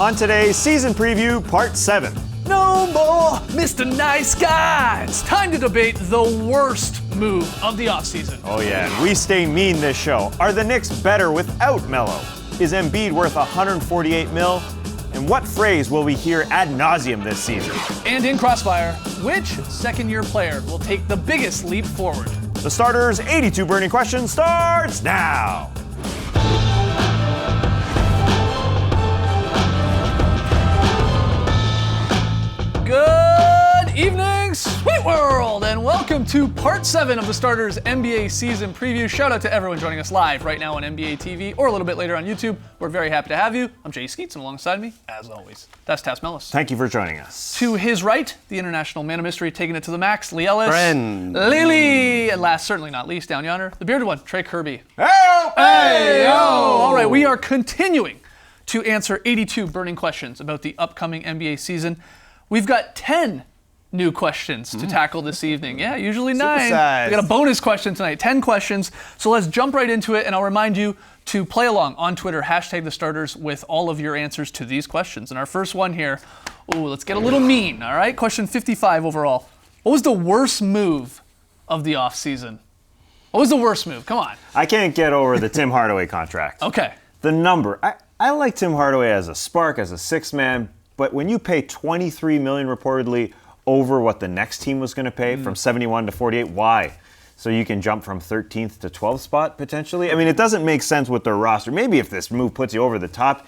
On today's season preview, part 7. No more Mr. Nice Guy. It's time to debate the worst move of the offseason. Oh yeah, and we stay mean this show. Are the Knicks better without Melo? Is Embiid worth $148 million? And what phrase will we hear ad nauseum this season? And in Crossfire, which second-year player will take the biggest leap forward? The Starters 82 Burning Questions starts now. Good evening, Sweet World, and welcome to part 7 of the Starters NBA season preview. Shout out to everyone joining us live right now on NBA TV or a little bit later on YouTube. We're very happy to have you. I'm Jay Skeets, and alongside me, as always, that's Tass Mellis. Thank you for joining us. To his right, the international man of mystery taking it to the max, Lee Ellis. Friend. Lily, and last, certainly not least, down yonder, the bearded one, Trey Kirby. Hey, yo! All right, we are continuing to answer 82 burning questions about the upcoming NBA season. We've got 10 new questions to tackle this evening. Yeah, usually 9. Supersized. We got a bonus question tonight, 10 questions. So let's jump right into it, and I'll remind you to play along on Twitter, #TheStarters, with all of your answers to these questions. And our first one here, let's get a little mean, all right? Question 55 overall. What was the worst move of the offseason? What was the worst move? Come on. I can't get over the Tim Hardaway contract. Okay. The number. I like Tim Hardaway as a spark, as a sixth man, but when you pay $23 million reportedly over what the next team was going to pay from 71 to 48, why? So you can jump from 13th to 12th spot potentially? I mean, it doesn't make sense with their roster. Maybe if this move puts you over the top,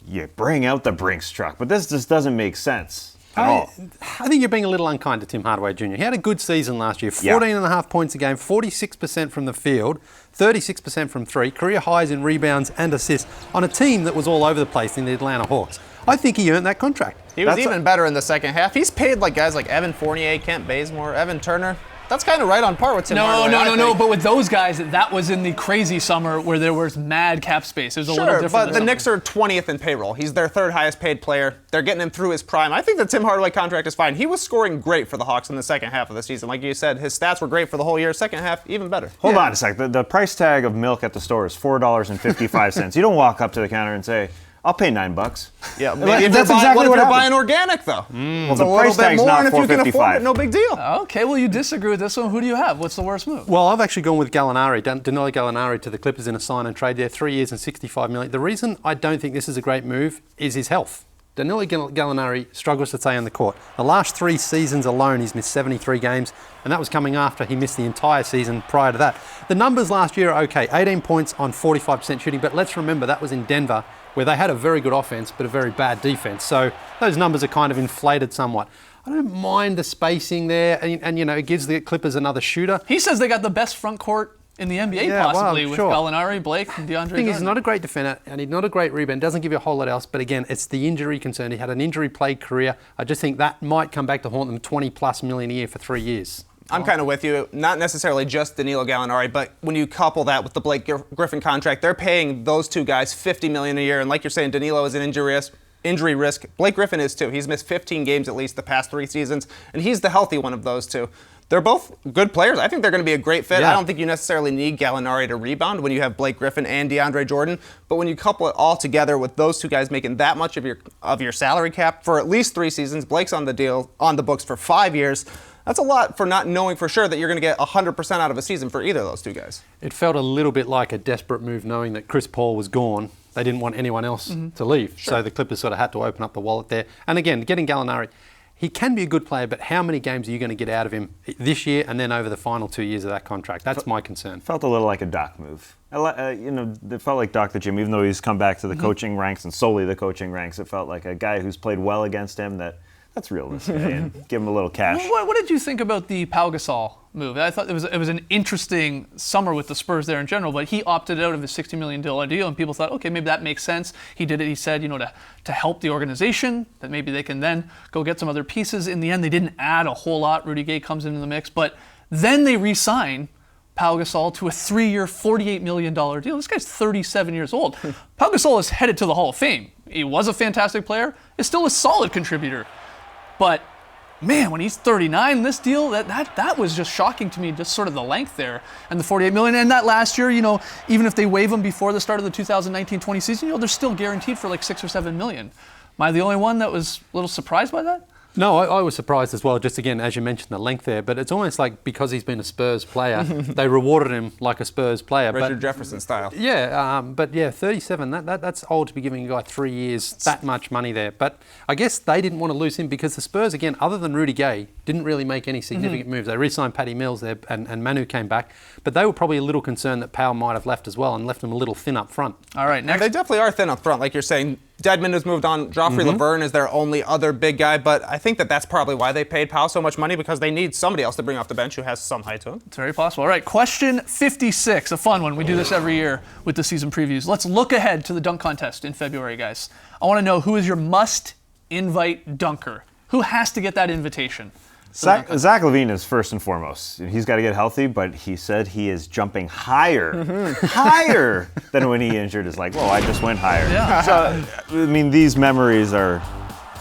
you bring out the Brinks truck, but this just doesn't make sense at all. I think you're being a little unkind to Tim Hardaway Jr. He had a good season last year, 14.5 points a game, 46% from the field, 36% from three, career highs in rebounds and assists on a team that was all over the place in the Atlanta Hawks. I think he earned that contract. He was even better in the second half. He's paid like guys like Evan Fournier, Kent Bazemore, Evan Turner. That's kind of right on par with Tim Hardaway. No. But with those guys, that was in the crazy summer where there was mad cap space. It was a little different. But the Knicks are 20th in payroll. He's their third highest paid player. They're getting him through his prime. I think the Tim Hardaway contract is fine. He was scoring great for the Hawks in the second half of the season. Like you said, his stats were great for the whole year. Second half, even better. Hold on a sec. The price tag of milk at the store is $4.55. You don't walk up to the counter and say, I'll pay $9. Yeah, maybe that's exactly what you're buying organic, though. Well, the price tag's not $4.55. If you can afford it, no big deal. Okay, well, you disagree with this one. Who do you have? What's the worst move? Well, I've actually gone with Gallinari, Danilo Gallinari to the Clippers in a sign and trade there, 3 years and $65 million. The reason I don't think this is a great move is his health. Danilo Gallinari struggles to stay on the court. The last 3 seasons alone, he's missed 73 games, and that was coming after he missed the entire season prior to that. The numbers last year are okay, 18 points on 45% shooting, but let's remember that was in Denver, where they had a very good offense but a very bad defense. So those numbers are kind of inflated somewhat. I don't mind the spacing there, and you know, it gives the Clippers another shooter. He says they got the best front court in the NBA, possibly, with Gallinari, Blake, and DeAndre Jordan. He's not a great defender, and he's not a great rebound. Doesn't give you a whole lot else. But again, it's the injury concern. He had an injury-plagued career. I just think that might come back to haunt them. $20+ million a year for 3 years. I'm kind of with you. Not necessarily just Danilo Gallinari, but when you couple that with the Blake Griffin contract, they're paying those two guys $50 million a year. And like you're saying, Danilo is an injury risk. Blake Griffin is too. He's missed 15 games at least the past 3 seasons, and he's the healthy one of those two. They're both good players. I think they're going to be a great fit. Yeah. I don't think you necessarily need Gallinari to rebound when you have Blake Griffin and DeAndre Jordan. But when you couple it all together with those two guys making that much of your salary cap for at least 3 seasons, Blake's on the books for 5 years. That's a lot for not knowing for sure that you're going to get 100% out of a season for either of those two guys. It felt a little bit like a desperate move knowing that Chris Paul was gone. They didn't want anyone else to leave. Sure. So the Clippers sort of had to open up the wallet there. And again, getting Gallinari, he can be a good player, but how many games are you going to get out of him this year and then over the final 2 years of that contract? That's my concern. Felt a little like a Doc move. It felt like Doc the Gym, even though he's come back to the coaching ranks and solely the coaching ranks. It felt like a guy who's played well against him that's realistic, and give him a little cash. What did you think about the Pau Gasol move? I thought it was an interesting summer with the Spurs there in general, but he opted out of his $60 million deal, and people thought, okay, maybe that makes sense. He did it, he said, to help the organization, that maybe they can then go get some other pieces. In the end, they didn't add a whole lot. Rudy Gay comes into the mix, but then they re-sign Pau Gasol to a 3-year, $48 million deal. This guy's 37 years old. Pau Gasol is headed to the Hall of Fame. He was a fantastic player, is still a solid contributor. But man, when he's 39 in this deal, that was just shocking to me, just sort of the length there and the $48 million. And that last year, even if they waive him before the start of the 2019-20 season, they're still guaranteed for like $6 or $7 million. Am I the only one that was a little surprised by that? No, I was surprised as well, just again, as you mentioned, the length there. But it's almost like because he's been a Spurs player, they rewarded him like a Spurs player. Richard Jefferson style. Yeah, but 37, that's old to be giving a guy 3 years, that much money there. But I guess they didn't want to lose him because the Spurs, again, other than Rudy Gay, didn't really make any significant moves. They re-signed Patty Mills there and Manu came back. But they were probably a little concerned that Powell might have left as well and left them a little thin up front. All right, And next. they definitely are thin up front, like you're saying. Dedmon has moved on. Joffrey Laverne is their only other big guy, but I think that's probably why they paid Powell so much money, because they need somebody else to bring off the bench who has some height to him. It's very possible. All right, question 56, a fun one. We do this every year with the season previews. Let's look ahead to the dunk contest in February, guys. I want to know who is your must-invite dunker. Who has to get that invitation? Zach LaVine is first and foremost. He's got to get healthy, but he said he is jumping higher, higher than when he injured. It's like, well, I just went higher. Yeah. So, I mean, these memories are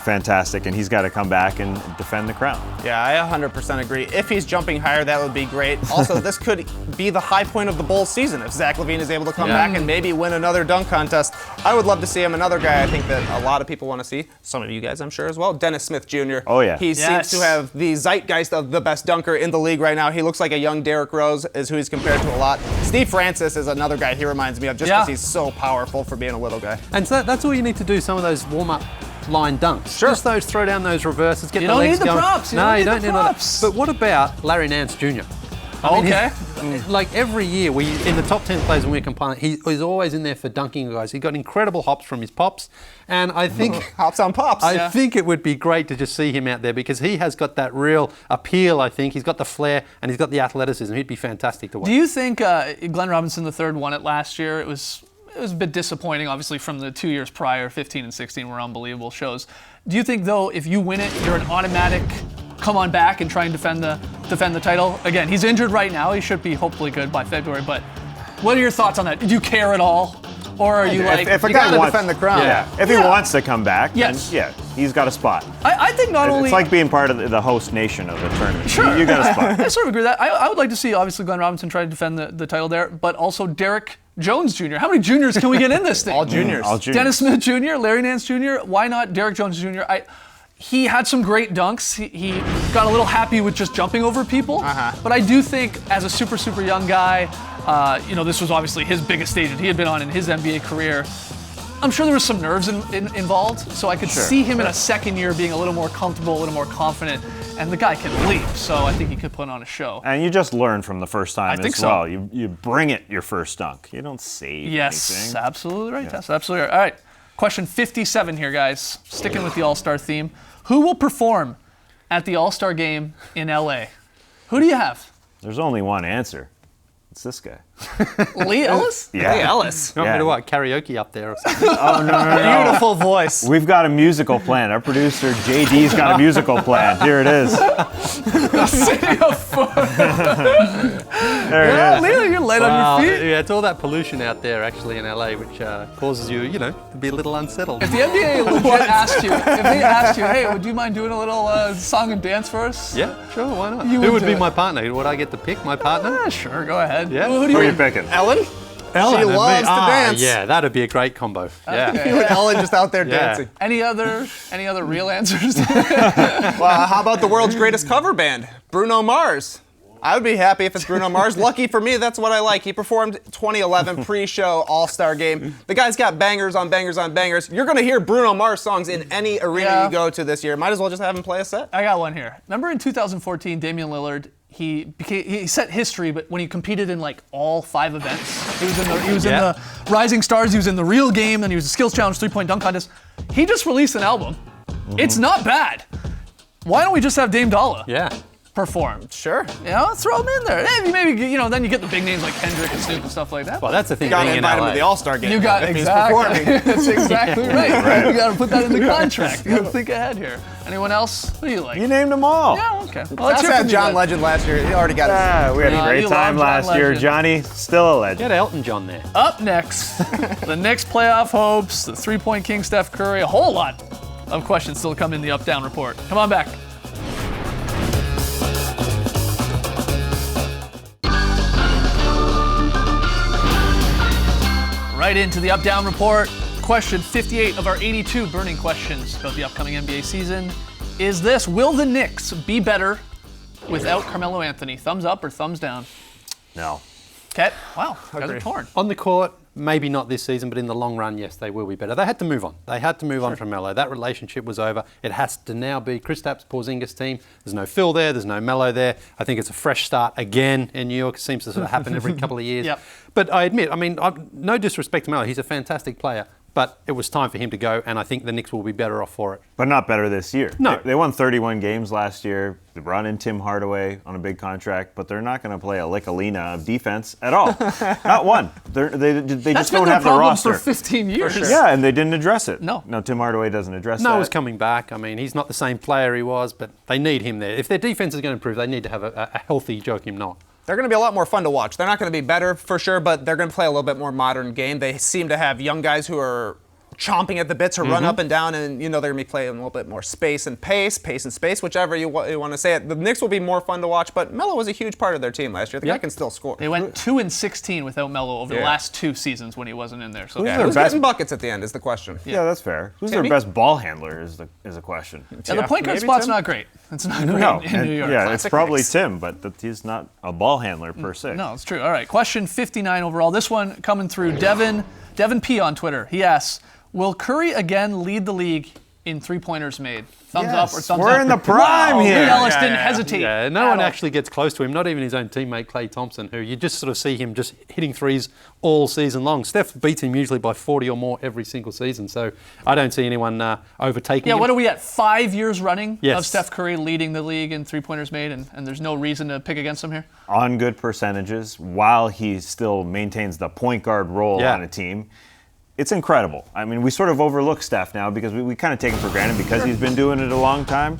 fantastic, and he's got to come back and defend the crown. Yeah, I 100% agree. If he's jumping higher, that would be great. Also, this could be the high point of the Bulls season if Zach LaVine is able to come back and maybe win another dunk contest. I would love to see him. Another guy I think that a lot of people want to see, some of you guys I'm sure as well, Dennis Smith Jr. Oh, yeah. He seems to have the zeitgeist of the best dunker in the league right now. He looks like a young Derrick Rose is who he's compared to a lot. Steve Francis is another guy he reminds me of just because he's so powerful for being a little guy. And so that's all you need to do, some of those warm-up line dunks. Sure. Just those throw down those reverses, get You the don't legs need the going. props. You No, don't you need don't the need all that. props. But what about Larry Nance Jr.? Like every year, in the top 10 players when we're compiling, he's always in there for dunking guys. He got incredible hops from his pops, and I think Hops on pops. I think it would be great to just see him out there because he has got that real appeal. I think he's got the flair and he's got the athleticism. He'd be fantastic to watch. Do you think Glenn Robinson III won it last year? It was a bit disappointing, obviously, from the 2 years prior. 15 and 16 were unbelievable shows. Do you think, though, if you win it, you're an automatic come on back and try and defend the title? Again, he's injured right now. He should be hopefully good by February. But what are your thoughts on that? Do you care at all, or are you like? If a you guy gotta wants, defend the crown. if he wants to come back, Yes. then he's got a spot. I think not only It's like being part of the host nation of the tournament. Sure. You got a spot. I sort of agree with that. I would like to see, obviously, Glenn Robinson try to defend the title there, but also Derrick Jones Jr. How many juniors can we get in this thing? All juniors. All juniors. Dennis Smith Jr., Larry Nance Jr., why not Derrick Jones Jr.? He had some great dunks. He got a little happy with just jumping over people. But I do think as a super, super young guy, this was obviously his biggest stage that he had been on in his NBA career. I'm sure there was some nerves involved, so I could see him in a second year being a little more comfortable, a little more confident, and the guy can leap, so I think he could put on a show. And you just learn from the first time I think as so. well. You bring it your first dunk. You don't save Yes, anything. absolutely right, Tess, absolutely right. All right, question 57 here, guys. Sticking with the All-Star theme. Who will perform at the All-Star game in LA? Who do you have? There's only one answer. It's this guy. Lee Ellis? Yeah. Hey, Ellis. You want me to Yeah. what, karaoke up there or something? Oh, no. Beautiful voice. We've got a musical plan. Our producer, JD's got a musical plan. Here it is. There it is. Lee, you're light on your feet. Yeah, it's all that pollution out there actually in LA, which causes you, to be a little unsettled. If the NBA legit asked you, if they asked you, hey, would you mind doing a little song and dance for us? Yeah, sure, why not? You Who would would do be it. my partner? Would I get to pick my partner? Sure, go ahead. Yeah. Who do Who are you you picking? Ellen? Ellen She and me. loves to dance. Yeah, that'd be a great combo. Yeah. You and Ellen just out there Yeah. dancing. Any other real answers? Well, how about the world's greatest cover band, Bruno Mars? I would be happy if it's Bruno Mars. Lucky for me, that's what I like. He performed 2011 pre-show All-Star game. The guy's got bangers on bangers on bangers. You're going to hear Bruno Mars songs in any arena Yeah. you go to this year. Might as well just have him play a set. I got one here. Remember in 2014, Damian Lillard, he set history, but when he competed in like all 5 events, he was in the Rising Stars, he was in the Real Game, and he was the Skills Challenge 3-point dunk contest. He just released an album. It's not bad. Why don't we just have Dame Dollar Yeah. perform? Sure. Throw him in there. Hey, maybe then you get the big names like Kendrick and Snoop and stuff like that. Well, that's the thing. You got to being in invite him LA. to the All-Star game. You got if he's exactly. performing. That's exactly right. You got to put that in the contract. You got to think ahead here. Anyone else? What do you like? You named them all. Yeah, okay. Well, That's let's hear had from you John guys. Legend last year. He already got his. Ah, we had a you great love time John last year. Legend. Johnny, still a legend. Get Elton John there. Up next, the Knicks playoff hopes, the three-point king Steph Curry, a whole lot of questions still to come in the Up-Down report. Come on back. right into the up-down report. Question 58 of our 82 burning questions about the upcoming NBA season is this: will the Knicks be better without Carmelo Anthony? Thumbs up or thumbs down? No. Ket? Wow, you guys are torn. On the court, maybe not this season, but in the long run, yes, they will be better. They had to move on. They had to move on from Melo. That relationship was over. It has to now be Kristaps Porzingis' team. There's no Phil there. There's no Melo there. I think it's a fresh start again in New York. It seems to sort of happen every couple of years. Yep. But I admit, no disrespect to Melo. He's a fantastic player. But it was time for him to go, and I think the Knicks will be better off for it. But not better this year. No. They won 31 games last year. They brought in Tim Hardaway on a big contract, but they're not going to play a lick-a-lina of defense at all. Not one. They That's just been don't their have the problem roster. for 15 years. Yeah, and they didn't address it. No. No, Tim Hardaway doesn't address that. Noah's coming back. I mean, he's not the same player he was, but they need him there. If their defense is going to improve, they need to have a healthy Joakim Noah. They're going to be a lot more fun to watch. They're not going to be better for sure, but they're going to play a little bit more modern game. They seem to have young guys who are chomping at the bit to run up and down, and they're going to be playing a little bit more space and space, whichever you want to say it. The Knicks will be more fun to watch, but Melo was a huge part of their team last year. The guy can still score. They went 2-16 without Melo over the last 2 seasons when he wasn't in there. So their Who's best- getting buckets at the end is the question. Yeah, that's fair. Who's Timmy? their best ball handler is a question. yeah, the point guard maybe spot's Tim? not great. It's not great No, in New York. yeah, it's Classic probably Knicks. Tim, but he's not a ball handler per se. No, it's true. All right, question 59 overall. This one coming through Devin P on Twitter. He asks, will Curry again lead the league in three-pointers made? Thumbs up or Yes, thumbs we're up? in the prime Wow, here. Lee Ellis Yeah, didn't yeah. hesitate. Yeah, no at one all. actually gets close to him, not even his own teammate Klay Thompson, who you just sort of see him just hitting threes all season long. Steph beats him usually by 40 or more every single season, so I don't see anyone overtaking Yeah, him. what are we at? 5 years running Yes. of Steph Curry leading the league in three-pointers made, and there's no reason to pick against him here? On good percentages while he still maintains the point guard role Yeah. on a team. It's incredible. I mean, we sort of overlook Steph now because we kind of take him for granted because he's been doing it a long time.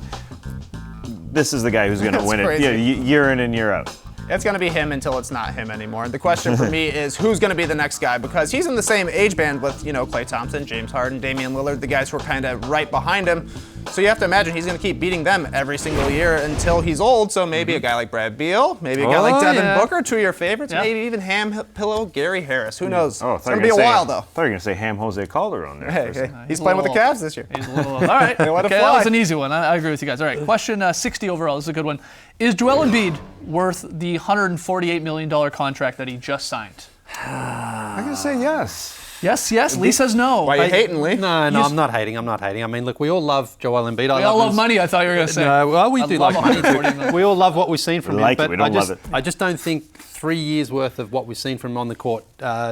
This is the guy who's going to That's win it crazy. year in and year out. It's going to be him until it's not him anymore. The question for me is who's going to be the next guy, because he's in the same age band with, Klay Thompson, James Harden, Damian Lillard, the guys who are kind of right behind him. So you have to imagine he's going to keep beating them every single year until he's old. So maybe a guy like Brad Beal, maybe a guy like Devin yeah. Booker, 2 of your favorites, Yeah. maybe even Ham Pillow Gary Harris. Who knows? Oh, I It's thought going you to were be a gonna say- while though. I thought you were going to say Ham Jose Calderon there. Hey, for a second. he's playing with the Cavs this year. He's a little, all right. They let it Okay, that fly. was an easy one. I agree with you guys. All right, question 60 overall. This is a good one. Is Joel Embiid worth the $148 million contract that he just signed? I'm going to say yes. Yes. Lee says no. Why are you hating, Lee? No, I'm not hating. I mean, look, we all love Joel Embiid. We all love money, I thought you were going to say. No, well, we I do love like money $140 too. million. We all love what we've seen from We him, like it, but we don't I just, love it. I just don't think 3 years worth of what we've seen from him on the court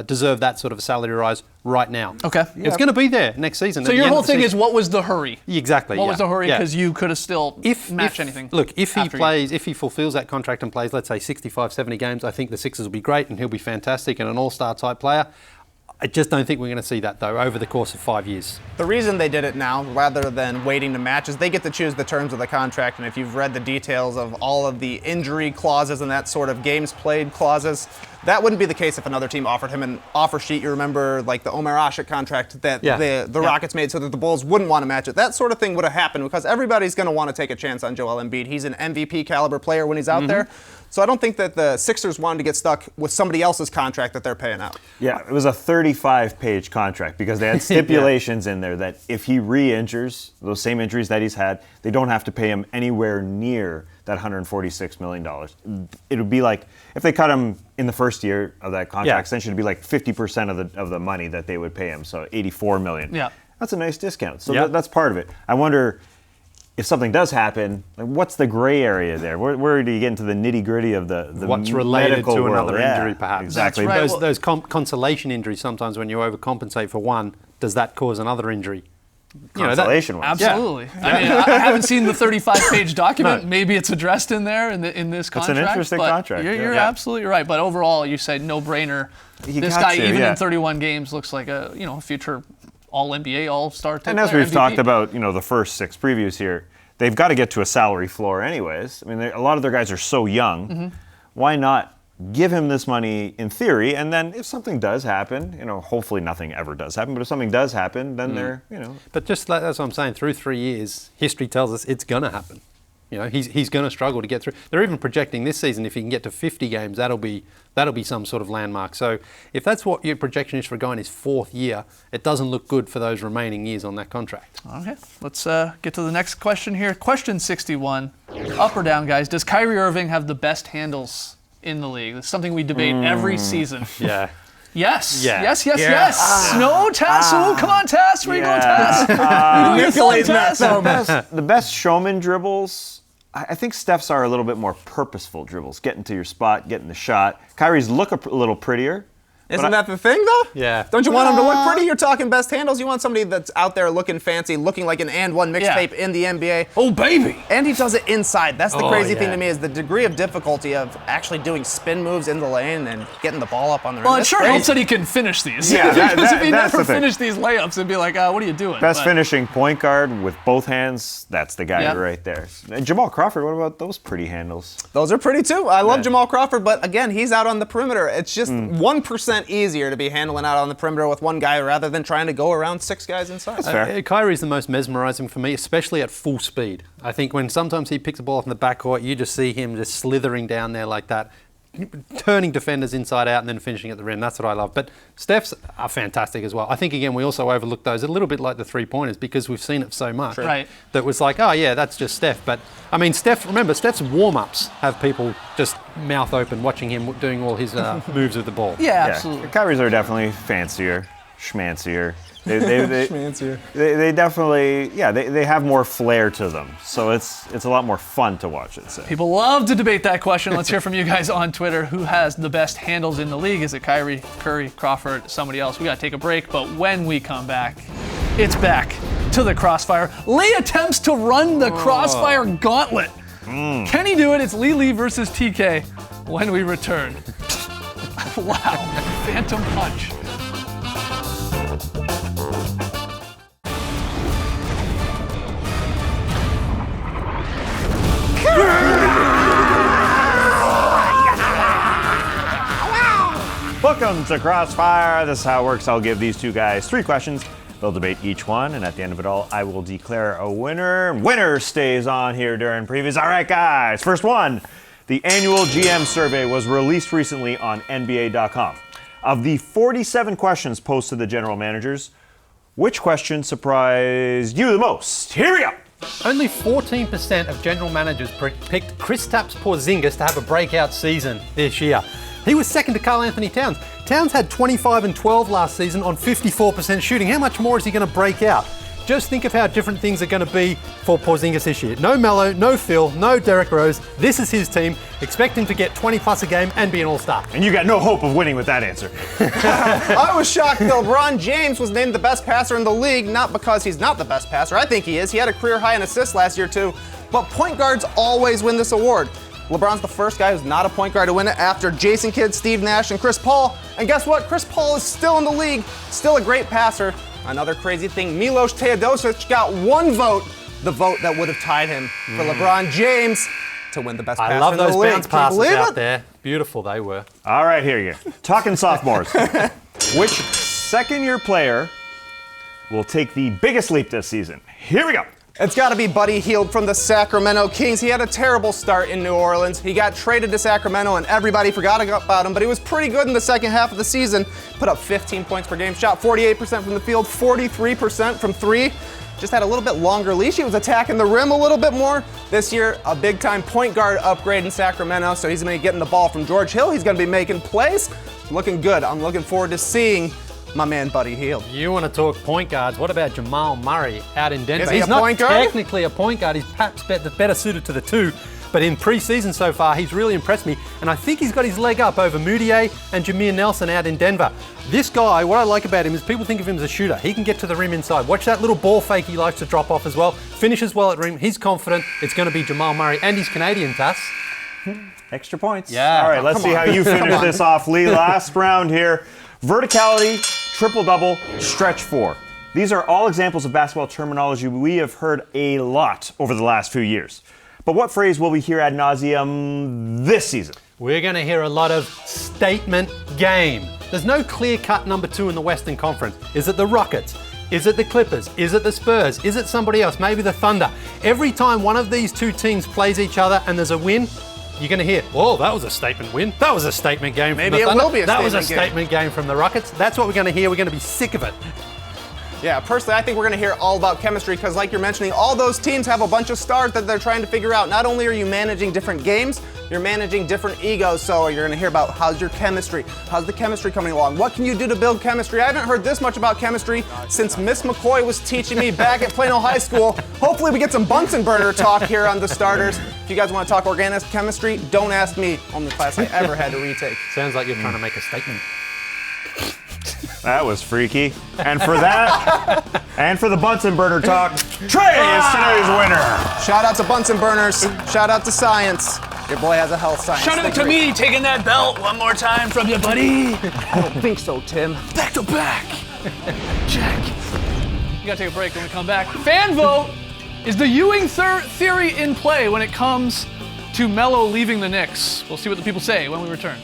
deserve that sort of a salary rise right now. Okay. It's going to be there next season. So your whole thing is, what was the hurry? exactly. What yeah. was the hurry? Yeah. Because you could have still matched anything. Look, if he after you. plays, if he fulfills that contract and plays, let's say 65, 70 games, I think the Sixers will be great and he'll be fantastic and an all-star type player. I just don't think we're going to see that, though, over the course of 5 years. The reason they did it now, rather than waiting to match, is they get to choose the terms of the contract. And if you've read the details of all of the injury clauses and that sort of games played clauses, that wouldn't be the case if another team offered him an offer sheet. You remember, like the Omer Asik contract that the Rockets made so that the Bulls wouldn't want to match it. That sort of thing would have happened because everybody's going to want to take a chance on Joel Embiid. He's an MVP caliber player when he's out there. So I don't think that the Sixers wanted to get stuck with somebody else's contract that they're paying out. Yeah, it was a 35-page contract because they had stipulations in there that if he re-injures those same injuries that he's had, they don't have to pay him anywhere near that $146 million. It would be like if they cut him in the first year of that contract, essentially it'd be like 50% of the money that they would pay him, so $84 million. Yeah. That's a nice discount. So that's part of it. I wonder if something does happen, like what's the gray area there? Where do you get into the nitty-gritty of the What's related medical to world? another Yeah, injury, perhaps. Exactly. That's right. Those consolation injuries, sometimes when you overcompensate for one, does that cause another injury? Consolation ones. Absolutely. I mean, I haven't seen the 35-page document. Maybe it's addressed in there in this contract. an interesting but contract, You're yeah. absolutely right. But overall, you said no-brainer. You This got guy, to, even yeah. in 31 games, looks like a future All-NBA, All-Star type And as player, we've MVP. talked about, the first 6 previews here, they've got to get to a salary floor anyways. I mean, a lot of their guys are so young. Why not give him this money in theory, and then if something does happen, hopefully nothing ever does happen, but if something does happen, then they're, But just that's what I'm saying, through 3 years, history tells us it's going to happen. You know, he's going to struggle to get through. They're even projecting this season, if he can get to 50 games, that'll be some sort of landmark. So if that's what your projection is for a guy in his 4th year, it doesn't look good for those remaining years on that contract. Okay, let's get to the next question here. Question 61. Up or down, guys? Does Kyrie Irving have the best handles in the league? It's something we debate every season. Yeah. Yes. Yeah. Yes. No, Tess. Oh, come on, Tess. Where you going, Tess? Manipulating that so The best showman dribbles, I think Steph's are a little bit more purposeful dribbles, getting to your spot, getting the shot. Kyrie's look a little prettier. Isn't that the thing, though? Yeah. Don't you want him to look pretty? You're talking best handles. You want somebody that's out there looking fancy, looking like an and one mixtape in the NBA. Oh, baby. And he does it inside. That's the crazy thing yeah. to me is the degree of difficulty of actually doing spin moves in the lane and getting the ball up on the rim. Well, it That's sure crazy. helps that he can finish these. Yeah, because if he that's never the thing. finished these layups, it'd be like, what are you doing? Best But- finishing point guard with both hands, that's the guy Yeah. right there. And Jamal Crawford, what about those pretty handles? Those are pretty too. I love Jamal Crawford, but again, he's out on the perimeter. It's just 1% easier to be handling out on the perimeter with one guy rather than trying to go around 6 guys inside. fair. Kyrie's the most mesmerizing for me, especially at full speed. I think when sometimes he picks a ball off in the backcourt, you just see him just slithering down there like that, turning defenders inside out and then finishing at the rim. That's what I love. But Steph's are fantastic as well. I think, again, we also overlook those a little bit like the three-pointers because we've seen it so much. Right. That was like, oh, yeah, that's just Steph. But, I mean, remember, Steph's warm-ups have people just mouth open watching him doing all his moves with the ball. Yeah, absolutely. Kyrie's are definitely fancier, schmancier. They definitely, they have more flair to them. So it's a lot more fun to watch, I'd say. People love to debate that question. Let's hear from you guys on Twitter. Who has the best handles in the league? Is it Kyrie, Curry, Crawford, somebody else? We got to take a break, but when we come back, it's back to the Crossfire. Lee attempts to run the Crossfire gauntlet. Can he do it? It's Lee versus TK when we return. Wow. Phantom punch. Welcome to Crossfire. This is how it works. I'll give these two guys 3 questions. They'll debate each one, and at the end of it all, I will declare a winner. Winner stays on here during previews. All right, guys. First one. The annual GM survey was released recently on NBA.com. Of the 47 questions posed to the general managers, which question surprised you the most? Here we go. Only 14% of general managers picked Kristaps Porzingis to have a breakout season this year. He was second to Karl Anthony Towns. Towns had 25 and 12 last season on 54% shooting. How much more is he going to break out? Just think of how different things are going to be for Porzingis this year. No Melo, no Phil, no Derrick Rose. This is his team. Expect him to get 20 plus a game and be an all-star. And you got no hope of winning with that answer. I was shocked that LeBron James was named the best passer in the league, not because he's not the best passer. I think he is. He had a career high in assists last year, too. But point guards always win this award. LeBron's the first guy who's not a point guard to win it after Jason Kidd, Steve Nash, and Chris Paul. And guess what? Chris Paul is still in the league, still a great passer. Another crazy thing, Milos Teodosic got 1 vote, the vote that would have tied him for LeBron James to win the best passer I love in the those league. bounce Can you passes believe out it? there. Beautiful they were. All right, here you go. Talking sophomores. Which second-year player will take the biggest leap this season? Here we go. It's got to be Buddy Hield from the Sacramento Kings. He had a terrible start in New Orleans. He got traded to Sacramento and everybody forgot about him, but he was pretty good in the second half of the season. Put up 15 points per game, shot 48% from the field, 43% from 3. Just had a little bit longer leash. He was attacking the rim a little bit more. This year, a big-time point guard upgrade in Sacramento, so he's going to be getting the ball from George Hill. He's going to be making plays. Looking good. I'm looking forward to seeing my man Buddy Hield. You want to talk point guards? What about Jamal Murray out in Denver? Is he He's a not point guard? technically a point guard. He's perhaps better suited to the 2. But in pre-season so far, he's really impressed me. And I think he's got his leg up over Moutier and Jameer Nelson out in Denver. This guy, what I like about him is people think of him as a shooter. He can get to the rim inside. Watch that little ball fake he likes to drop off as well. Finishes well at rim. He's confident. It's going to be Jamal Murray. And he's Canadian, Tass. Extra points. Yeah. All right, let's see how you finish this off, Lee. Last round here. Verticality, triple-double, stretch 4. These are all examples of basketball terminology we have heard a lot over the last few years. But what phrase will we hear ad nauseum this season? We're going to hear a lot of statement game. There's no clear-cut number 2 in the Western Conference. Is it the Rockets? Is it the Clippers? Is it the Spurs? Is it somebody else? Maybe the Thunder. Every time one of these two teams plays each other and there's a win, you're going to hear, "Whoa, that was a statement win. That was a statement game from Maybe the it Thunder. will be a That was a statement game." statement game from the Rockets." That's what we're going to hear. We're going to be sick of it. Yeah, personally, I think we're going to hear all about chemistry because, like you're mentioning, all those teams have a bunch of stars that they're trying to figure out. Not only are you managing different games, you're managing different egos. So you're going to hear about how's your chemistry, how's the chemistry coming along, what can you do to build chemistry. I haven't heard this much about chemistry since Miss McCoy was teaching me back at Plano High School. Hopefully, we get some Bunsen burner talk here on the starters. If you guys want to talk organic chemistry, don't ask me. Only class I ever had to retake. Sounds like you're trying to make a statement. That was freaky. And for that, and for the Bunsen burner talk, Trey is today's winner. Shout out to Bunsen burners. Shout out to science. Your boy has a health science Shout out to degree. me taking that belt one more time from you, buddy. I don't think so, Tim. Back to back. Check. You gotta take a break when we come back. Fan vote. Is the Ewing theory in play when it comes to Melo leaving the Knicks? We'll see what the people say when we return.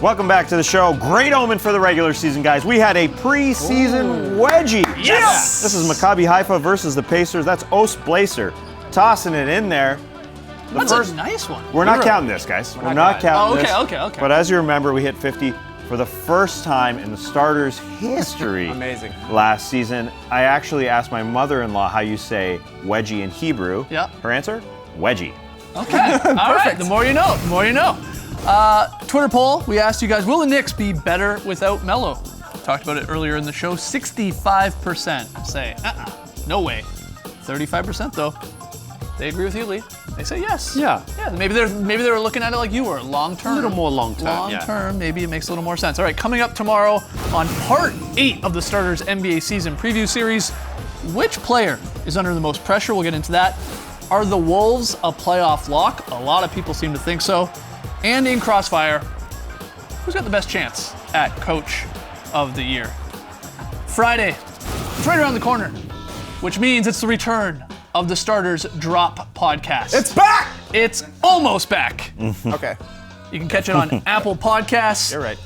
Welcome back to the show. Great omen for the regular season, guys. We had a preseason wedgie. Yes! This is Maccabi Haifa versus the Pacers. That's Ost Blazer tossing it in there. The That's a nice one. We're not counting this, guys. We're not counting this. Okay. But as you remember, we hit 50 for the first time in the starters' history. Amazing. Last season, I actually asked my mother-in-law how you say wedgie in Hebrew. Yep. Her answer? Wedgie. Okay. All right. The more you know. The more you know. Twitter poll. We asked you guys, will the Knicks be better without Melo? Talked about it earlier in the show. 65% say, no way. 35% though. They agree with you, Lee. They say yes. Yeah. Yeah. Maybe they were looking at it like you were, long term. A little more long term. Long term, maybe it makes a little more sense. All right, coming up tomorrow on part 8 of the Starters NBA season preview series, which player is under the most pressure? We'll get into that. Are the Wolves a playoff lock? A lot of people seem to think so. And in Crossfire, who's got the best chance at Coach of the Year? Friday, it's right around the corner, which means it's the return of the Starters Drop podcast. It's back! It's almost back. Okay. You can catch it on Apple Podcasts. You're right.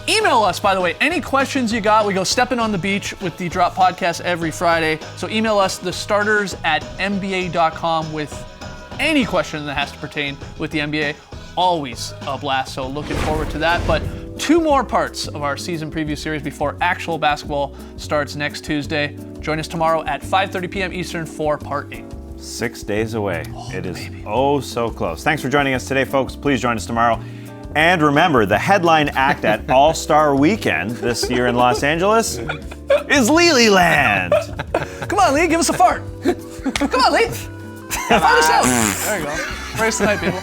Email us, by the way, any questions you got. We go stepping on the beach with the Drop podcast every Friday. So email us, thestarters@nba.com, with any question that has to pertain with the NBA. Always a blast, so looking forward to that. But 2 more parts of our season preview series before actual basketball starts next Tuesday. Join us tomorrow at 5:30 p.m. Eastern for part 8. 6 days away. It is so close. Thanks for joining us today, folks. Please join us tomorrow. And remember, the headline act at All-Star Weekend this year in Los Angeles is Lily-Land. Come on, Lee, give us a fart. Come on, Lee. Fart us out. There you go. Race tonight, people.